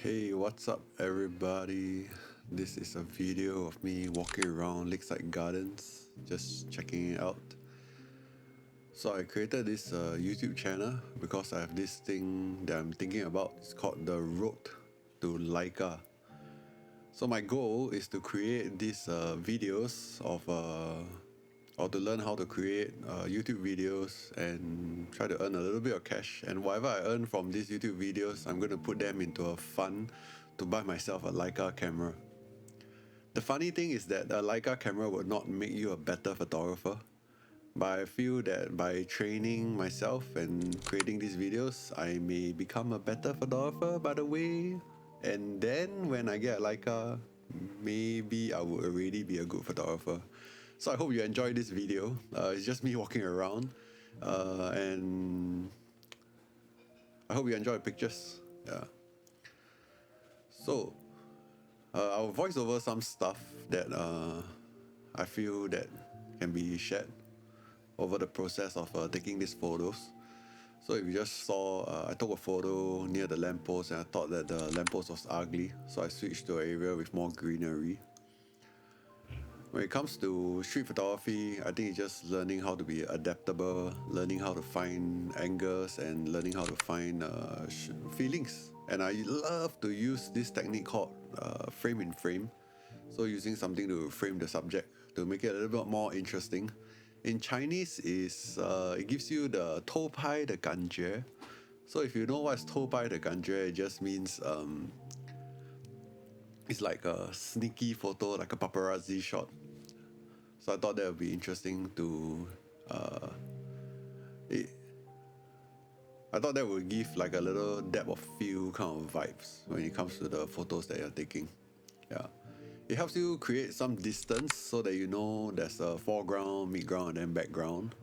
Hey, what's up everybody? This is a video of me walking around Lakeside Gardens, just checking it out. So I created this YouTube channel because I have this thing that I'm thinking about. It's called the Road to Leica. So my goal is to create these videos of or to learn how to create YouTube videos and try to earn a little bit of cash. And whatever I earn from these YouTube videos, I'm going to put them into a fund to buy myself a Leica camera. The funny thing is that a Leica camera would not make you a better photographer, but I feel that by training myself and creating these videos, I may become a better photographer by the way. And then when I get a Leica, maybe I would already be a good photographer. So I hope you enjoy this video. It's just me walking around, and I hope you enjoy the pictures. Yeah. So I'll voice over some stuff that I feel that can be shared over the process of taking these photos. So if you just saw, I took a photo near the lamppost and I thought that the lamppost was ugly, so I switched to an area with more greenery. When it comes to street photography, I think it's just learning how to be adaptable, learning how to find angles, and learning how to find feelings. And I love to use this technique called frame in frame. So using something to frame the subject to make it a little bit more interesting. In Chinese, it gives you the 偷拍的感觉. So if you know what's 偷拍的感觉, it just means it's like a sneaky photo, like a paparazzi shot. So I thought that would be interesting to I thought that would give like a little depth of field kind of vibes when it comes to the photos that you're taking. Yeah. It helps you create some distance so that you know there's a foreground, midground, and then background.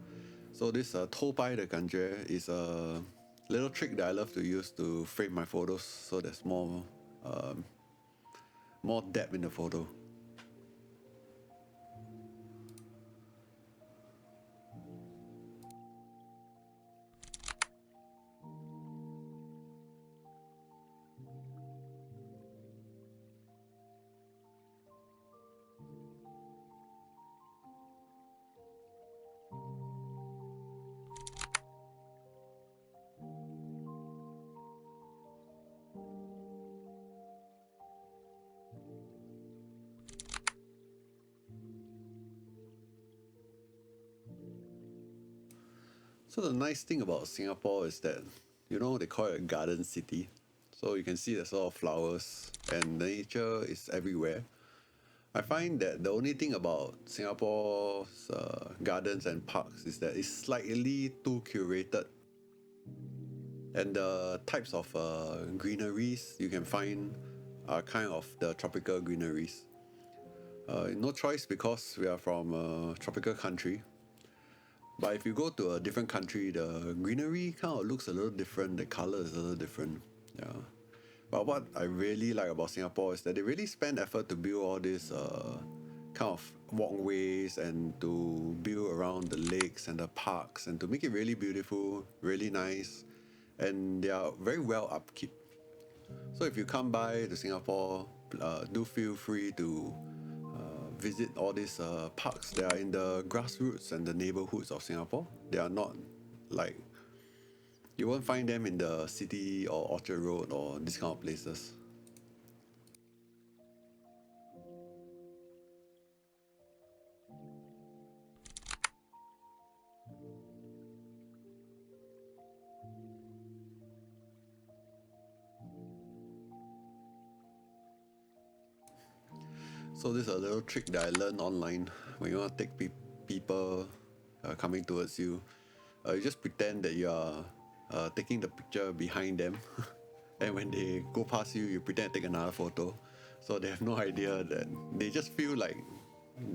So this 偷拍的感觉 is a little trick that I love to use to frame my photos so there's more depth in the photo. So the nice thing about Singapore is that, you know, they call it a garden city. So you can see there's a lot of flowers and nature is everywhere. I find that the only thing about Singapore's gardens and parks is that it's slightly too curated. And the types of greeneries you can find are kind of the tropical greeneries. No choice because we are from a tropical country. But if you go to a different country, the greenery kind of looks a little different, the color is a little different. Yeah. But what I really like about Singapore is that they really spend effort to build all these kind of walkways and to build around the lakes and the parks and to make it really beautiful, really nice. And they are very well upkeep. So if you come by to Singapore, do feel free to visit all these parks that are in the grassroots and the neighborhoods of Singapore. They are not like, you won't find them in the city or Orchard Road or these kind of places. So this is a little trick that I learned online. When you want to take people coming towards you, you just pretend that you are taking the picture behind them. And when they go past you, you pretend to take another photo. So they have no idea that they just feel like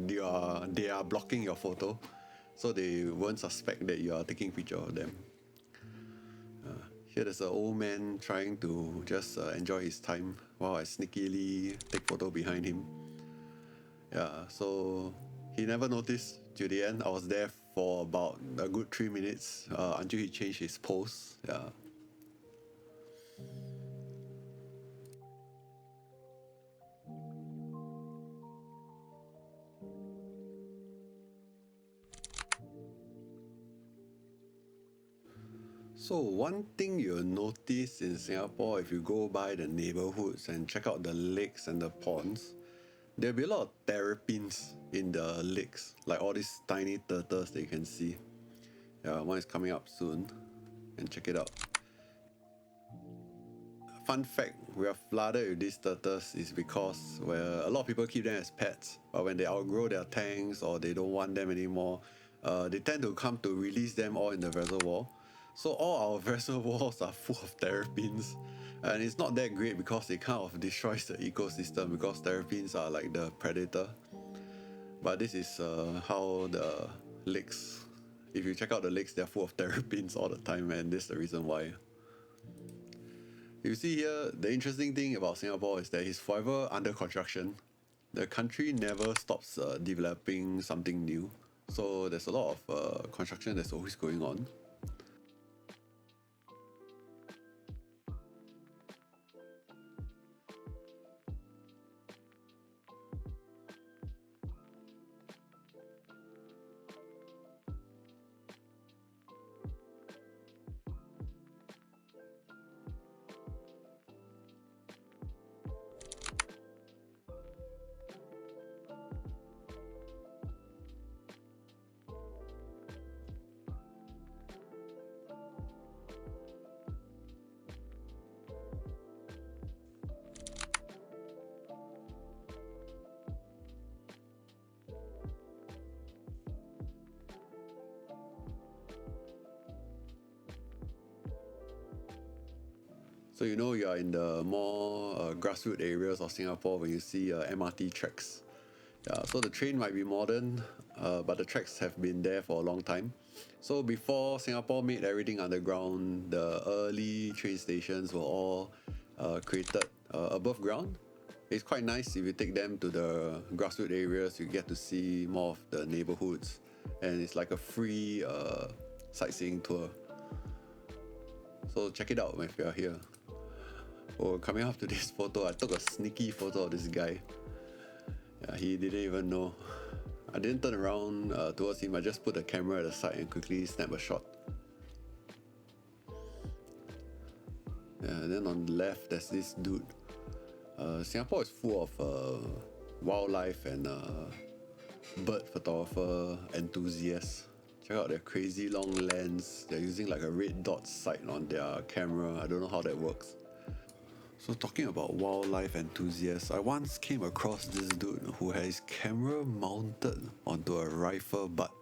they are blocking your photo. So they won't suspect that you are taking a picture of them. Here there's an old man trying to just enjoy his time while I sneakily take photo behind him. Yeah, so he never noticed. To the end, I was there for about a good 3 minutes until he changed his pose. Yeah. So one thing you'll notice in Singapore, if you go by the neighborhoods and check out the lakes and the ponds, there'll be a lot of terrapins in the lakes, like all these tiny turtles that you can see. Yeah, one is coming up soon, and check it out. Fun fact, we are flooded with these turtles is because a lot of people keep them as pets, but when they outgrow their tanks or they don't want them anymore, they tend to come to release them all in the reservoir. So all our reservoirs are full of terrapins, and it's not that great because it kind of destroys the ecosystem because terrapins are like the predator. But this is how the lakes, if you check out the lakes, they're full of terrapins all the time, and this is the reason why. You see here, the interesting thing about Singapore is that it's forever under construction. The country never stops developing something new, so there's a lot of construction that's always going on. So you know you are in the more grassroots areas of Singapore when you see MRT tracks. Yeah, so the train might be modern, but the tracks have been there for a long time. So before Singapore made everything underground, the early train stations were all created above ground. It's quite nice if you take them to the grassroots areas, you get to see more of the neighborhoods, and it's like a free sightseeing tour. So check it out if you're here. Oh, coming up to this photo, I took a sneaky photo of this guy. Yeah, he didn't even know. I didn't turn around towards him, I just put the camera at the side and quickly snap a shot. Yeah, and then on the left, there's this dude. Singapore is full of wildlife and bird photographer enthusiasts. Check out their crazy long lens. They're using like a red dot sight on their camera. I don't know how that works. So talking about wildlife enthusiasts, I once came across this dude who had his camera mounted onto a rifle butt.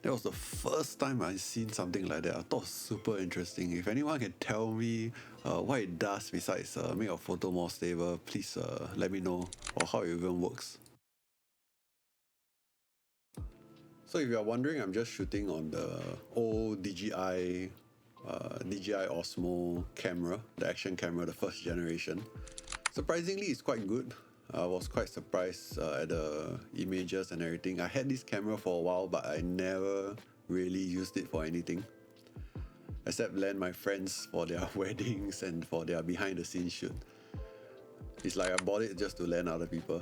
That was the first time I'd seen something like that. I thought it was super interesting. If anyone can tell me what it does besides make your photo more stable, please let me know, or how it even works. So if you're wondering, I'm just shooting on the old DJI Osmo camera, the action camera, the first generation. Surprisingly, it's quite good. I was quite surprised at the images and everything. I had this camera for a while, but I never really used it for anything, except lend my friends for their weddings and for their behind the scenes shoot. It's like I bought it just to lend other people.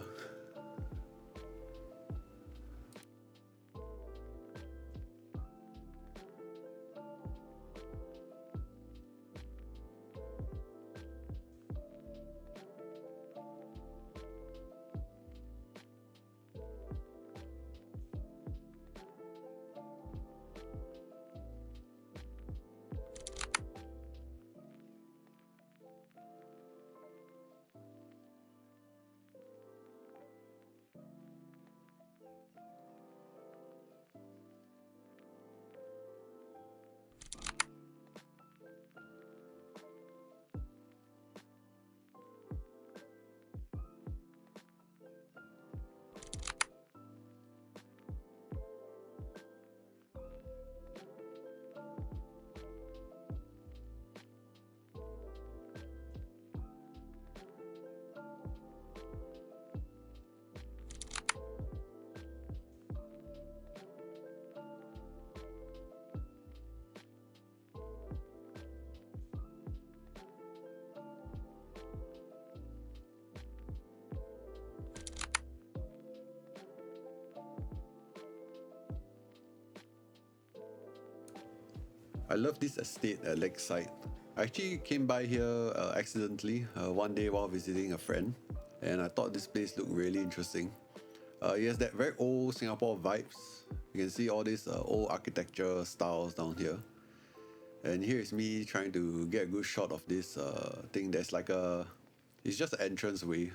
I love this estate at Lakeside. I actually came by here accidentally one day while visiting a friend, and I thought this place looked really interesting. It has that very old Singapore vibes. You can see all these old architecture styles down here. And here is me trying to get a good shot of this thing that's like it's just an entrance way.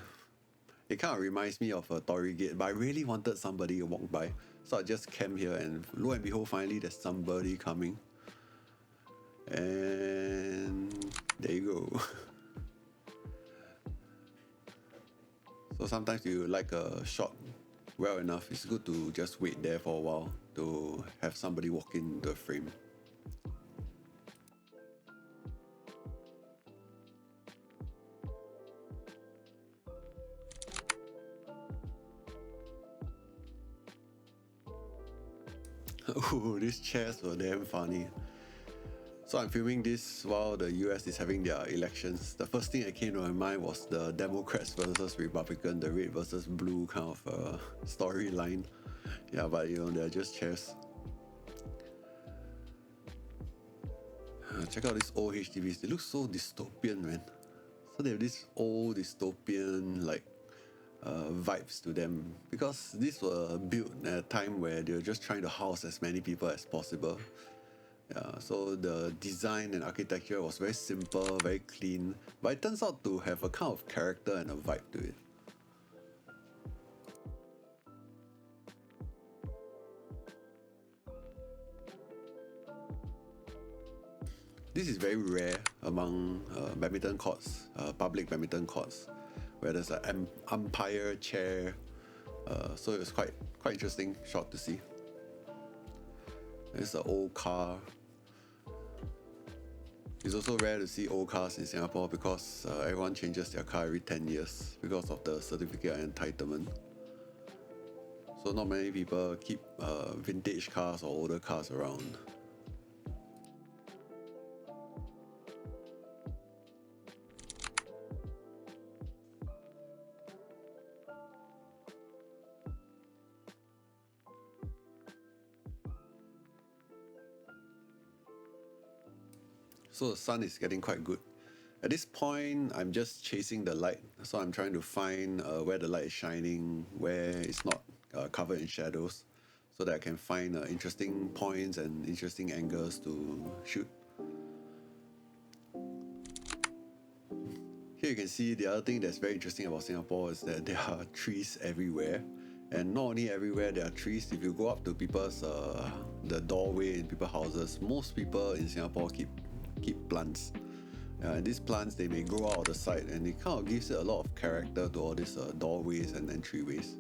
It kind of reminds me of a Torii Gate, but I really wanted somebody to walk by. So I just camped here, and lo and behold, finally there's somebody coming. And there you go. So sometimes you like a shot well enough, it's good to just wait there for a while to have somebody walk in the frame. Oh, these chairs were damn funny. So I'm filming this while the US is having their elections. The first thing that came to my mind was the Democrats versus Republican, the red versus blue kind of storyline. Yeah, but you know, they're just chairs. Check out these old HDBs. They look so dystopian, man. So they have this old dystopian like vibes to them, because these were built at a time where they were just trying to house as many people as possible. Yeah, so the design and architecture was very simple, very clean, but it turns out to have a kind of character and a vibe to it. This is very rare among badminton courts, public badminton courts, where there's an umpire chair. So it was quite interesting shot to see. There's an old car. It's also rare to see old cars in Singapore because everyone changes their car every 10 years because of the certificate entitlement. So not many people keep vintage cars or older cars around. So the sun is getting quite good. At this point, I'm just chasing the light. So I'm trying to find where the light is shining, where it's not covered in shadows, so that I can find interesting points and interesting angles to shoot. Here you can see the other thing that's very interesting about Singapore is that there are trees everywhere. And not only everywhere there are trees, if you go up to people's the doorway in people's houses, most people in Singapore keep plants. And these plants, they may grow out of the side, and it kind of gives it a lot of character to all these doorways and entryways.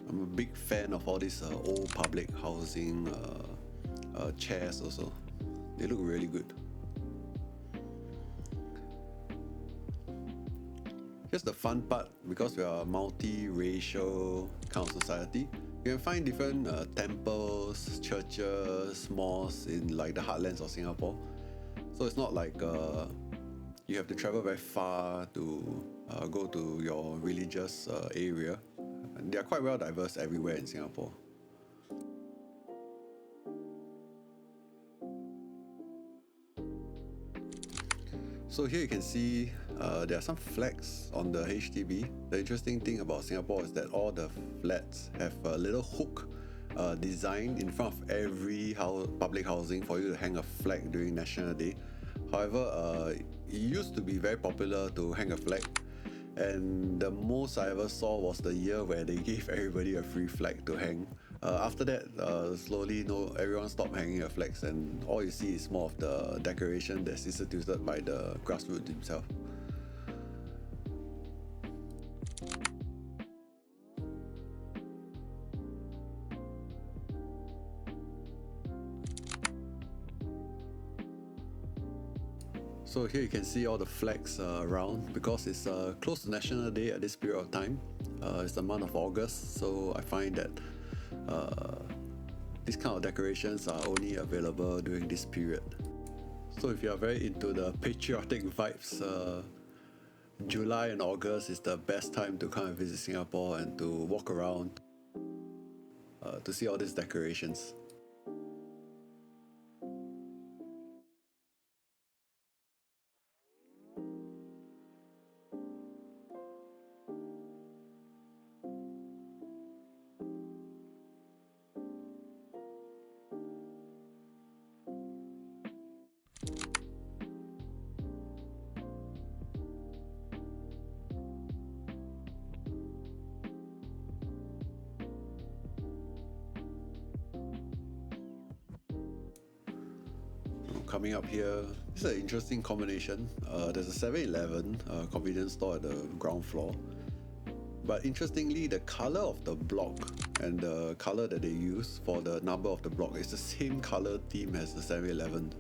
I'm a big fan of all these old public housing chairs also. They look really good. Here's the fun part, because we are a multi-racial kind of society, you can find different temples, churches, mosques in like the heartlands of Singapore. So it's not like you have to travel very far to go to your religious area. And they are quite well diverse everywhere in Singapore. So here you can see there are some flags on the HDB. The interesting thing about Singapore is that all the flats have a little hook design in front of every public housing for you to hang a flag during National Day. However, it used to be very popular to hang a flag, and the most I ever saw was the year where they gave everybody a free flag to hang. After that, slowly everyone stopped hanging their flags, and all you see is more of the decoration that's instituted by the grassroots himself. So here you can see all the flags around, because it's close to National Day at this period of time. It's the month of August, so I find that these kind of decorations are only available during this period. So if you are very into the patriotic vibes, July and August is the best time to come and visit Singapore and to walk around to see all these decorations. Coming up here, this is an interesting combination. There's a 7-Eleven convenience store at the ground floor. But interestingly, the color of the block and the color that they use for the number of the block is the same color theme as the 7-Eleven.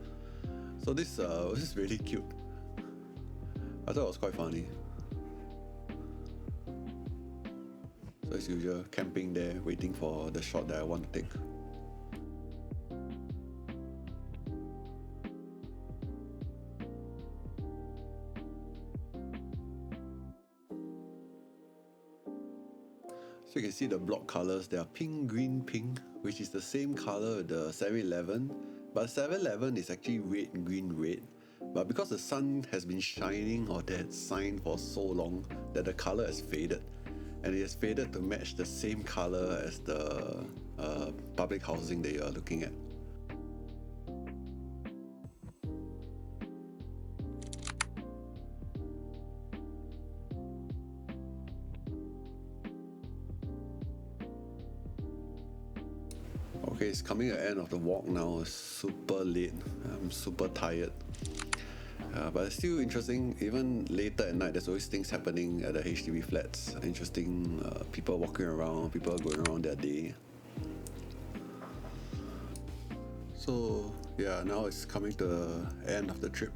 So this is really cute. I thought it was quite funny. So as usual, camping there, waiting for the shot that I want to take. So you can see the block colors, they are pink, green, pink, which is the same color of the 7-Eleven, but 7-Eleven is actually red, green, red. But because the sun has been shining on that sign for so long that the color has faded, and it has faded to match the same color as the public housing that you are looking at. Okay, it's coming to the end of the walk now. It's super late. I'm super tired. But it's still interesting. Even later at night, there's always things happening at the HDB flats. Interesting people walking around, people going around their day. So yeah, now it's coming to the end of the trip.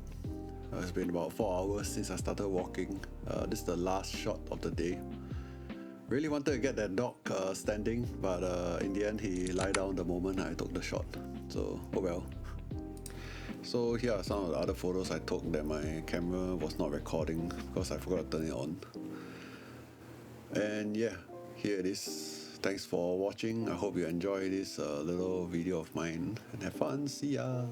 It's been about 4 hours since I started walking. This is the last shot of the day. Really wanted to get that dog standing, but in the end he lied down the moment I took the shot. So, oh well. So here are some of the other photos I took that my camera was not recording because I forgot to turn it on. And yeah, here it is. Thanks for watching. I hope you enjoy this little video of mine and have fun. See ya!